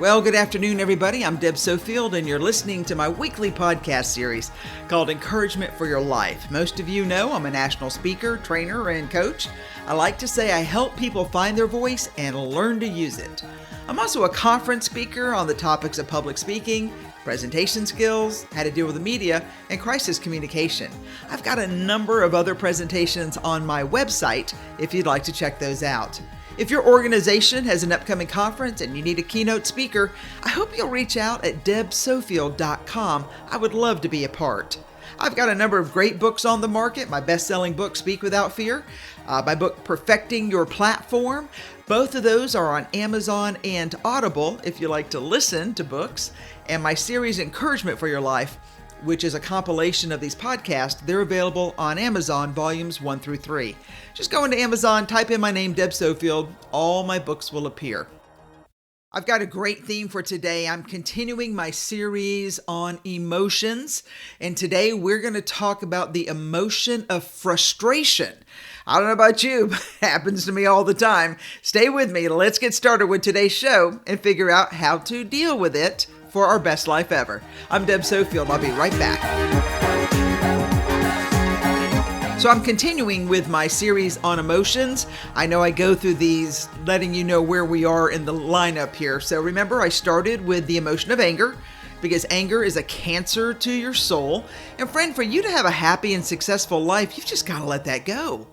Well, good afternoon, everybody. I'm Deb Sofield, and you're listening to my weekly podcast series called Encouragement for Your Life. Most of you know I'm a national speaker, trainer, and coach. I like to say I help people find their voice and learn to use it. I'm also a conference speaker on the topics of public speaking, presentation skills, how to deal with the media, and crisis communication. I've got a number of other presentations on my website if you'd like to check those out. If your organization has an upcoming conference and you need a keynote speaker, I hope you'll reach out at debsofield.com. I would love to be a part. I've got a number of great books on the market. My best-selling book, Speak Without Fear. My book, Perfecting Your Platform. Both of those are on Amazon and Audible if you like to listen to books. And my series, Encouragement for Your Life, which is a compilation of these podcasts, they're available on Amazon, volumes 1 through 3. Just go into Amazon, type in my name, Deb Sofield, all my books will appear. I've got a great theme for today. I'm continuing my series on emotions, and today we're going to talk about the emotion of frustration. I don't know about you, but it happens to me all the time. Stay with me. Let's get started with today's show and figure out how to deal with it for our best life ever. I'm Deb Sofield. I'll be right back. So I'm continuing with my series on emotions. I know I go through these letting you know where we are in the lineup here. So remember, I started with the emotion of anger because anger is a cancer to your soul. And friend, for you to have a happy and successful life, you've just got to let that go.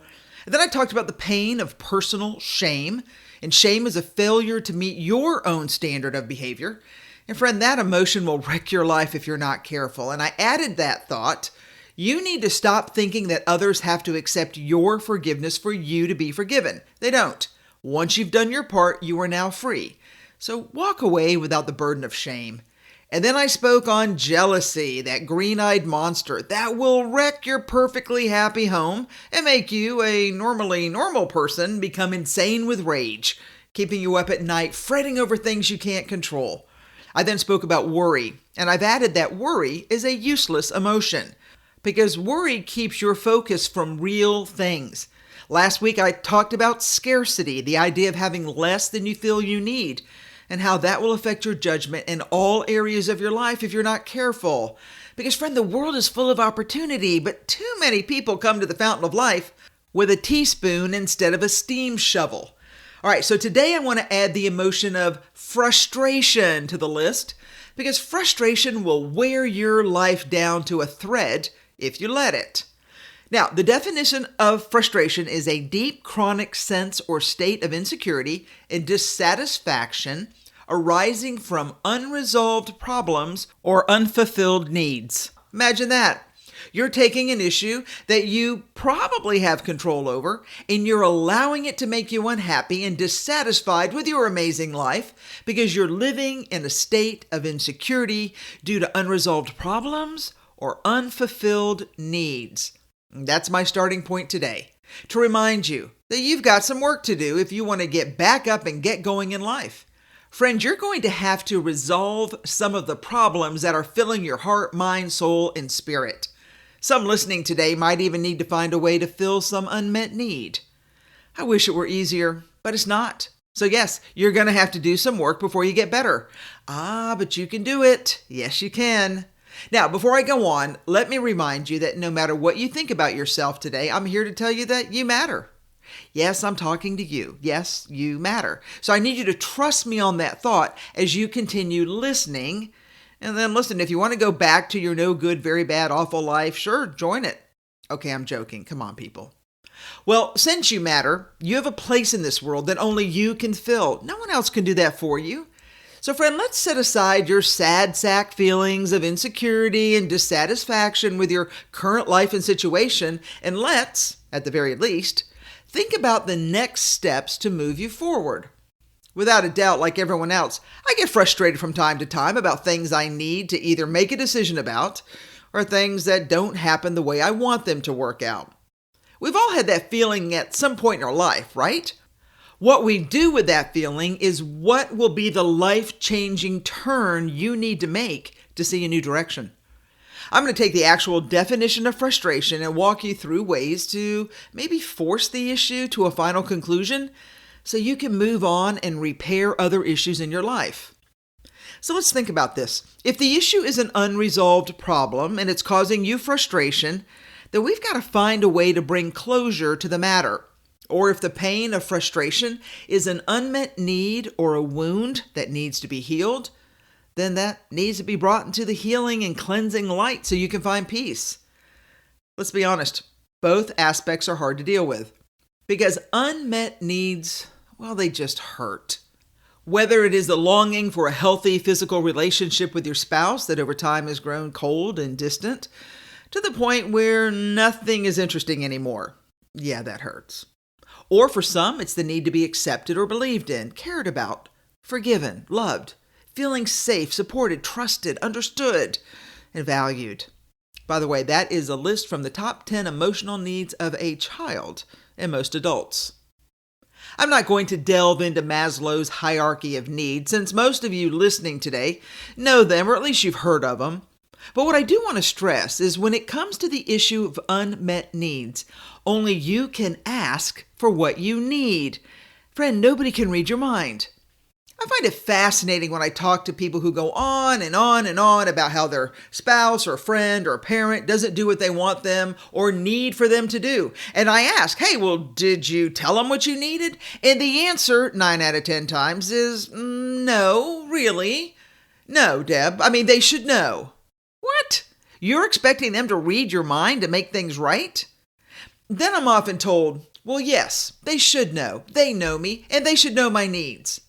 And then I talked about the pain of personal shame. And shame is a failure to meet your own standard of behavior. And friend, that emotion will wreck your life if you're not careful. And I added that thought. You need to stop thinking that others have to accept your forgiveness for you to be forgiven. They don't. Once you've done your part, you are now free. So walk away without the burden of shame. And then I spoke on jealousy, that green-eyed monster that will wreck your perfectly happy home and make you, a normally normal person, become insane with rage, keeping you up at night, fretting over things you can't control. I then spoke about worry, and I've added that worry is a useless emotion because worry keeps your focus from real things. Last week, I talked about scarcity, the idea of having less than you feel you need, and how that will affect your judgment in all areas of your life if you're not careful. Because, friend, the world is full of opportunity, but too many people come to the fountain of life with a teaspoon instead of a steam shovel. All right, so today I want to add the emotion of frustration to the list because frustration will wear your life down to a thread if you let it. Now, the definition of frustration is a deep chronic sense or state of insecurity and dissatisfaction arising from unresolved problems or unfulfilled needs. Imagine that. You're taking an issue that you probably have control over, and you're allowing it to make you unhappy and dissatisfied with your amazing life because you're living in a state of insecurity due to unresolved problems or unfulfilled needs. That's my starting point today, to remind you that you've got some work to do if you want to get back up and get going in life. Friend, you're going to have to resolve some of the problems that are filling your heart, mind, soul, and spirit. Some listening today might even need to find a way to fill some unmet need. I wish it were easier, but it's not. So yes, you're going to have to do some work before you get better. But you can do it. Yes, you can. Now, before I go on, let me remind you that no matter what you think about yourself today, I'm here to tell you that you matter. Yes, I'm talking to you. Yes, you matter. So I need you to trust me on that thought as you continue listening. And then listen, if you want to go back to your no good, very bad, awful life, sure, join it. Okay, I'm joking. Come on, people. Well, since you matter, you have a place in this world that only you can fill. No one else can do that for you. So friend, let's set aside your sad sack feelings of insecurity and dissatisfaction with your current life and situation, and let's, at the very least, think about the next steps to move you forward. Without a doubt, like everyone else, I get frustrated from time to time about things I need to either make a decision about or things that don't happen the way I want them to work out. We've all had that feeling at some point in our life, right? What we do with that feeling is what will be the life-changing turn you need to make to see a new direction. I'm going to take the actual definition of frustration and walk you through ways to maybe force the issue to a final conclusion so you can move on and repair other issues in your life. So let's think about this. If the issue is an unresolved problem and it's causing you frustration, then we've got to find a way to bring closure to the matter. Or if the pain of frustration is an unmet need or a wound that needs to be healed, then that needs to be brought into the healing and cleansing light so you can find peace. Let's be honest, both aspects are hard to deal with because unmet needs, well, they just hurt. Whether it is the longing for a healthy physical relationship with your spouse that over time has grown cold and distant, to the point where nothing is interesting anymore. Yeah, that hurts. Or for some, it's the need to be accepted or believed in, cared about, forgiven, loved, feeling safe, supported, trusted, understood, and valued. By the way, that is a list from the top 10 emotional needs of a child and most adults. I'm not going to delve into Maslow's hierarchy of needs, since most of you listening today know them, or at least you've heard of them. But what I do want to stress is when it comes to the issue of unmet needs, only you can ask for what you need. Friend, nobody can read your mind. I find it fascinating when I talk to people who go on and on and on about how their spouse or friend or parent doesn't do what they want them or need for them to do. And I ask, hey, well, did you tell them what you needed? And the answer 9 out of 10 times is no, really. No, Deb. I mean, they should know. What? You're expecting them to read your mind to make things right? Then I'm often told, well, yes, they should know. They know me and they should know my needs.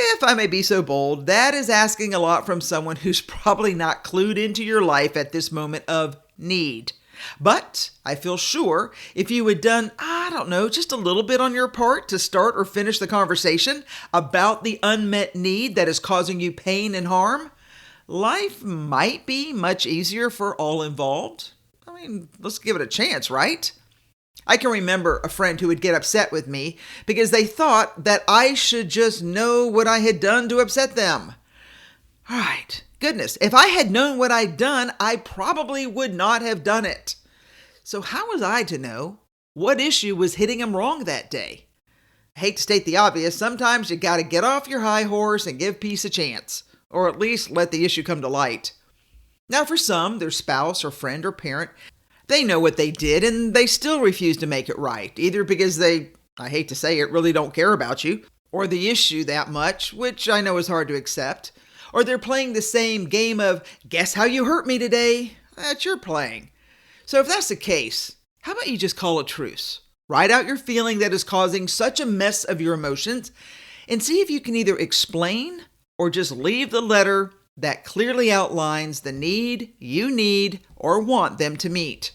If I may be so bold, that is asking a lot from someone who's probably not clued into your life at this moment of need. But I feel sure if you had done, just a little bit on your part to start or finish the conversation about the unmet need that is causing you pain and harm, life might be much easier for all involved. I mean, let's give it a chance, right? I can remember a friend who would get upset with me because they thought that I should just know what I had done to upset them. All right, goodness, if I had known what I'd done, I probably would not have done it. So how was I to know what issue was hitting them wrong that day? I hate to state the obvious, sometimes you got to get off your high horse and give peace a chance, or at least let the issue come to light. Now for some, their spouse or friend or parent, they know what they did and they still refuse to make it right, either because they, I hate to say it, really don't care about you or the issue that much, which I know is hard to accept, or they're playing the same game of guess how you hurt me today that you're playing. So if that's the case, how about you just call a truce? Write out your feeling that is causing such a mess of your emotions and see if you can either explain or just leave the letter that clearly outlines the need you need or want them to meet.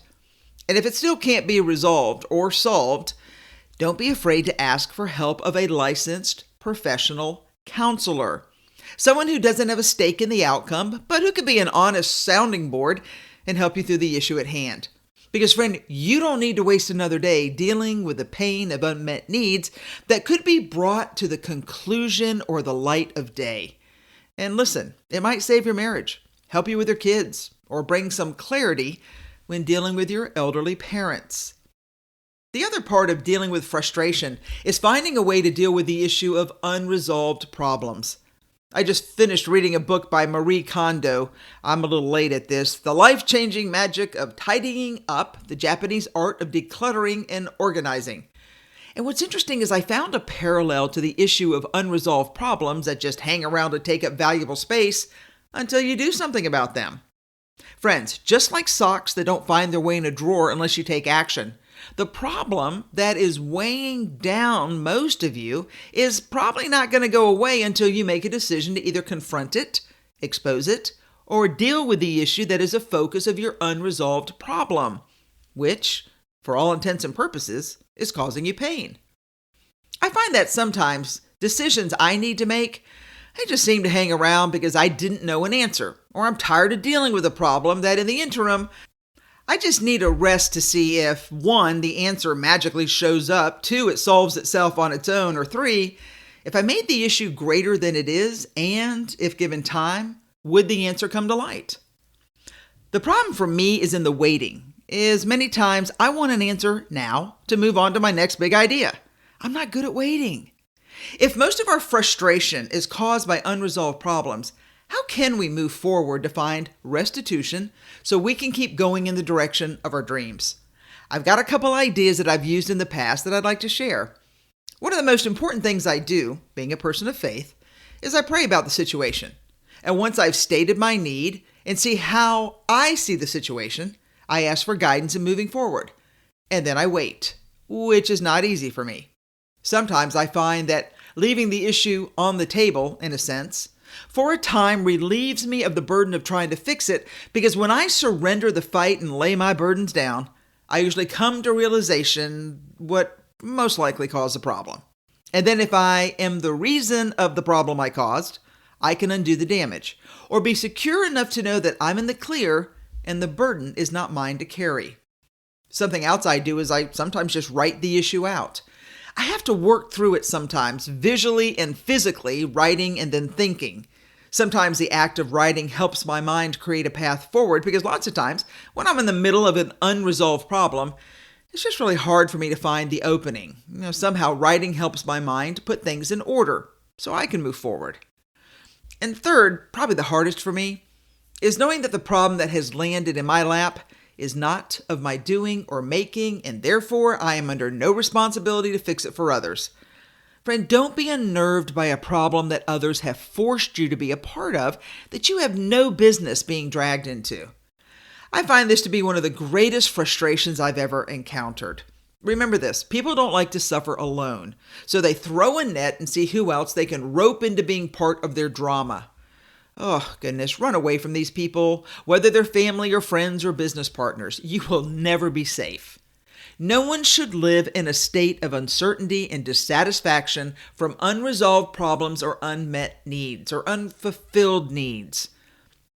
And if it still can't be resolved or solved, don't be afraid to ask for help of a licensed professional counselor. Someone who doesn't have a stake in the outcome, but who could be an honest sounding board and help you through the issue at hand. Because friend, you don't need to waste another day dealing with the pain of unmet needs that could be brought to the conclusion or the light of day. And listen, it might save your marriage, help you with your kids, or bring some clarity when dealing with your elderly parents. The other part of dealing with frustration is finding a way to deal with the issue of unresolved problems. I just finished reading a book by Marie Kondo. I'm a little late at this. The Life-Changing Magic of Tidying Up, the Japanese Art of Decluttering and Organizing. And what's interesting is I found a parallel to the issue of unresolved problems that just hang around to take up valuable space until you do something about them. Friends, just like socks that don't find their way in a drawer unless you take action, the problem that is weighing down most of you is probably not going to go away until you make a decision to either confront it, expose it, or deal with the issue that is a focus of your unresolved problem, which, for all intents and purposes, is causing you pain. I find that sometimes decisions I need to make, I just seem to hang around because I didn't know an answer, or I'm tired of dealing with a problem that in the interim, I just need a rest to see if 1, the answer magically shows up, 2, it solves itself on its own, or 3, if I made the issue greater than it is, and if given time, would the answer come to light? The problem for me is in the waiting, is many times I want an answer now to move on to my next big idea. I'm not good at waiting. If most of our frustration is caused by unresolved problems, how can we move forward to find restitution so we can keep going in the direction of our dreams? I've got a couple ideas that I've used in the past that I'd like to share. One of the most important things I do, being a person of faith, is I pray about the situation. And once I've stated my need and see how I see the situation, I ask for guidance in moving forward. And then I wait, which is not easy for me. Sometimes I find that leaving the issue on the table, in a sense, for a time relieves me of the burden of trying to fix it, because when I surrender the fight and lay my burdens down, I usually come to realization what most likely caused the problem. And then if I am the reason of the problem I caused, I can undo the damage, or be secure enough to know that I'm in the clear and the burden is not mine to carry. Something else I do is I sometimes just write the issue out. I have to work through it sometimes, visually and physically, writing and then thinking. Sometimes the act of writing helps my mind create a path forward, because lots of times when I'm in the middle of an unresolved problem, it's just really hard for me to find the opening. Somehow writing helps my mind put things in order so I can move forward. And third, probably the hardest for me, is knowing that the problem that has landed in my lap is not of my doing or making, and therefore I am under no responsibility to fix it for others. Friend, don't be unnerved by a problem that others have forced you to be a part of that you have no business being dragged into. I find this to be one of the greatest frustrations I've ever encountered. Remember this, people don't like to suffer alone, so they throw a net and see who else they can rope into being part of their drama. Oh, goodness, run away from these people, whether they're family or friends or business partners. You will never be safe. No one should live in a state of uncertainty and dissatisfaction from unresolved problems or unmet needs or unfulfilled needs.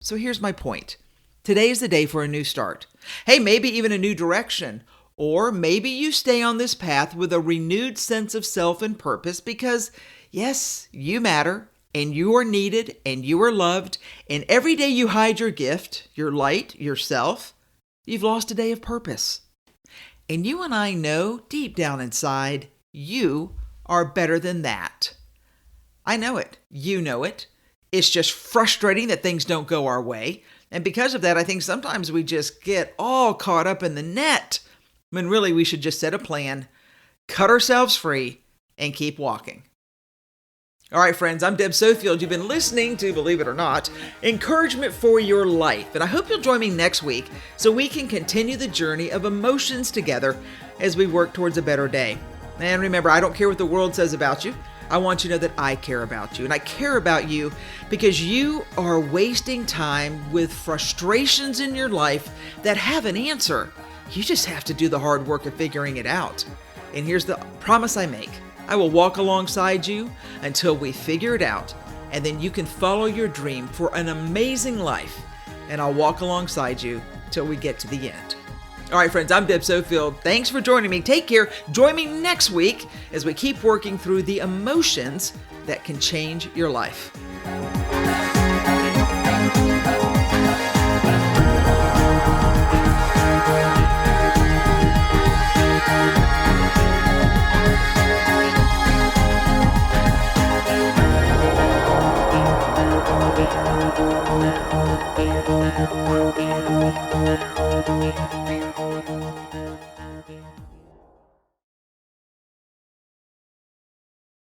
So here's my point. Today is the day for a new start. Hey, maybe even a new direction. Or maybe you stay on this path with a renewed sense of self and purpose because, yes, you matter. And you are needed, and you are loved, and every day you hide your gift, your light, yourself, you've lost a day of purpose. And you and I know deep down inside, you are better than that. I know it. You know it. It's just frustrating that things don't go our way. And because of that, I think sometimes we just get all caught up in the net, when really we should just set a plan, cut ourselves free, and keep walking. All right, friends, I'm Deb Sofield. You've been listening to, believe it or not, Encouragement for Your Life. And I hope you'll join me next week so we can continue the journey of emotions together as we work towards a better day. And remember, I don't care what the world says about you. I want you to know that I care about you. And I care about you because you are wasting time with frustrations in your life that have an answer. You just have to do the hard work of figuring it out. And here's the promise I make. I will walk alongside you until we figure it out, and then you can follow your dream for an amazing life, and I'll walk alongside you till we get to the end. All right, friends, I'm Deb Sofield. Thanks for joining me. Take care. Join me next week as we keep working through the emotions that can change your life.